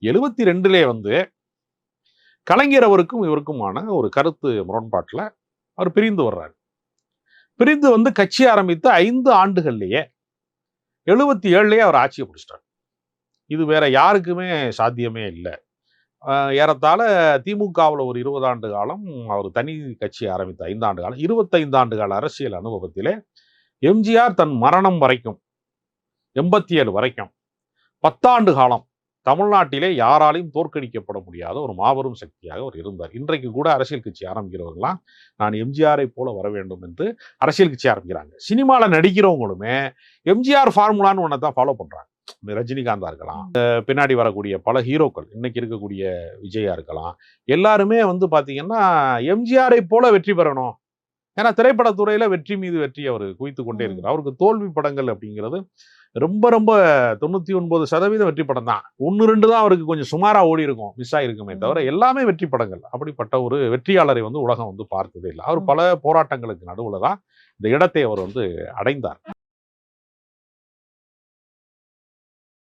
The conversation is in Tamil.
72லே வந்து கலைஞர் அவருக்கும் இவருக்குமான ஒரு கருத்து முரண்பாட்டில் அவர் பிரிந்து வர்றாரு. பிரிந்து வந்து கட்சி ஆரம்பித்த 5 ஆண்டுகள்லேயே 77லேயே அவர் ஆட்சியை பிடிச்சிட்டார். இது வேற யாருக்குமே சாத்தியமே இல்லை. ஏறத்தாழ திமுகவில் ஒரு 20 ஆண்டு காலம் அவர் தனி கட்சி ஆரம்பித்த 5 ஆண்டு காலம், 25 ஆண்டு கால அரசியல் அனுபவத்திலே எம்ஜிஆர் தன் மரணம் வரைக்கும் 87 வரைக்கும் 10 ஆண்டு காலம் தமிழ்நாட்டிலே யாராலையும் தோற்கடிக்கப்பட முடியாத ஒரு மாபெரும் சக்தியாக அவர் இருந்தார். இன்றைக்கு கூட அரசியல் கட்சி ஆரம்பிக்கிறவங்கலாம் நான் எம்ஜிஆரை போல வர வேண்டும் என்று அரசியல் கட்சி ஆரம்பிக்கிறாங்க. சினிமாவில் நடிக்கிறவங்களுமே எம்ஜிஆர் ஃபார்முலான்னு ஒன்றை தான் ஃபாலோ பண்றாங்க. ரஜினிகாந்தா இருக்கலாம், பின்னாடி வரக்கூடிய பல ஹீரோக்கள், இன்னைக்கு இருக்கக்கூடிய விஜயா இருக்கலாம், எல்லாருமே வந்து பாத்தீங்கன்னா எம்ஜிஆரை போல வெற்றி பெறணும். ஏன்னா திரைப்படத்துறையில வெற்றி மீது வெற்றி அவர் குவித்து கொண்டே இருக்கிறார். அவருக்கு தோல்வி படங்கள் அப்படிங்கிறது ரொம்ப ரொம்ப 99% வெற்றி படம் தான். 1-2 தான் அவருக்கு கொஞ்சம் சுமாரா ஓடி இருக்கும், மிஸ் ஆயிருக்குமே தவிர எல்லாமே வெற்றி படங்கள். அப்படிப்பட்ட ஒரு வெற்றியாளரை வந்து உலகம் வந்து பார்த்ததே இல்லை. அவர் பல போராட்டங்களுக்கு நடுவுல தான் இந்த இடத்தை அவர் வந்து அடைந்தார்.